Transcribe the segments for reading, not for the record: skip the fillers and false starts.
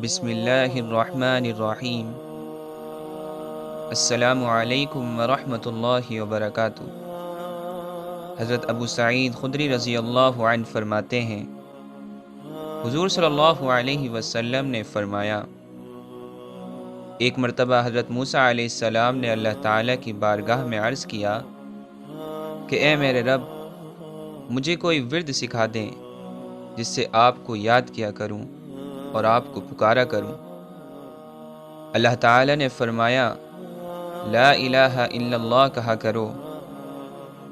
بسم اللہ الرحمن الرحیم۔ السلام علیکم ورحمۃ اللہ وبرکاتہ۔ حضرت ابو سعید خدری رضی اللہ عنہ فرماتے ہیں، حضور صلی اللہ علیہ وسلم نے فرمایا، ایک مرتبہ حضرت موسیٰ علیہ السلام نے اللہ تعالیٰ کی بارگاہ میں عرض کیا کہ اے میرے رب، مجھے کوئی ورد سکھا دیں جس سے آپ کو یاد کیا کروں اور آپ کو پکارا کروں۔ اللہ تعالیٰ نے فرمایا، لا الہ الا اللہ کہا کرو۔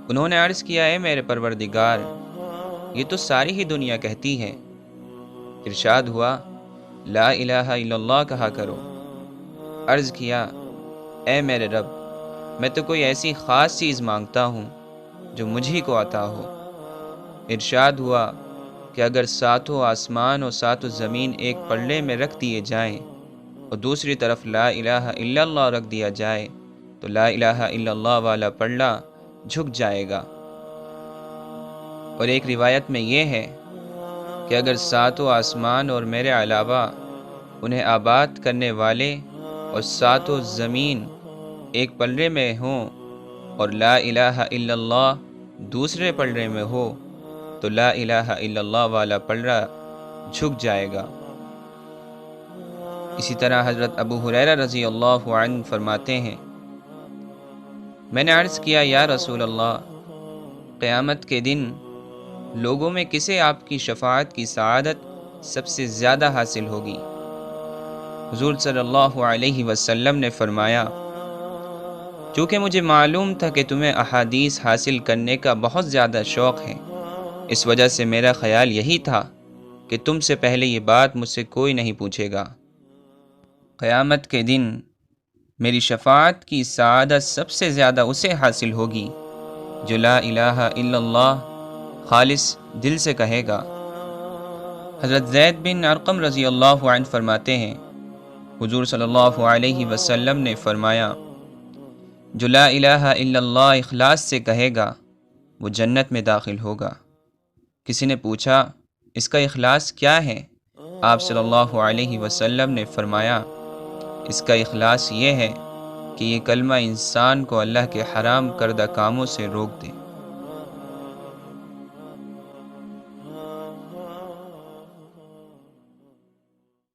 انہوں نے عرض کیا، اے میرے پروردگار، یہ تو ساری ہی دنیا کہتی ہے۔ ارشاد ہوا، لا الہ الا اللہ کہا کرو۔ عرض کیا، اے میرے رب، میں تو کوئی ایسی خاص چیز مانگتا ہوں جو مجھی کو عطا ہو۔ ارشاد ہوا کہ اگر ساتوں آسمان اور ساتوں زمین ایک پلڑے میں رکھ دیے جائیں اور دوسری طرف لا الہ الا اللہ رکھ دیا جائے تو لا الہ الا اللہ والا پلڑا جھک جائے گا۔ اور ایک روایت میں یہ ہے کہ اگر ساتوں آسمان اور میرے علاوہ انہیں آباد کرنے والے اور ساتوں زمین ایک پلڑے میں ہوں اور لا الہ الا اللہ دوسرے پلڑے میں ہو تو لا الہ الا اللہ والا پلڑا جھک جائے گا۔ اسی طرح حضرت ابو ہریرہ رضی اللہ عنہ فرماتے ہیں، میں نے عرض کیا، یا رسول اللہ، قیامت کے دن لوگوں میں کسے آپ کی شفاعت کی سعادت سب سے زیادہ حاصل ہوگی؟ حضور صلی اللہ علیہ وسلم نے فرمایا، چونکہ مجھے معلوم تھا کہ تمہیں احادیث حاصل کرنے کا بہت زیادہ شوق ہے، اس وجہ سے میرا خیال یہی تھا کہ تم سے پہلے یہ بات مجھ سے کوئی نہیں پوچھے گا۔ قیامت کے دن میری شفاعت کی سعادت سب سے زیادہ اسے حاصل ہوگی جو لا الہ الا اللہ خالص دل سے کہے گا۔ حضرت زید بن ارقم رضی اللہ عنہ فرماتے ہیں، حضور صلی اللہ علیہ وسلم نے فرمایا، جو لا الہ الا اللہ اخلاص سے کہے گا وہ جنت میں داخل ہوگا۔ کسی نے پوچھا، اس کا اخلاص کیا ہے؟ آپ صلی اللہ علیہ وسلم نے فرمایا، اس کا اخلاص یہ ہے کہ یہ کلمہ انسان کو اللہ کے حرام کردہ کاموں سے روک دے۔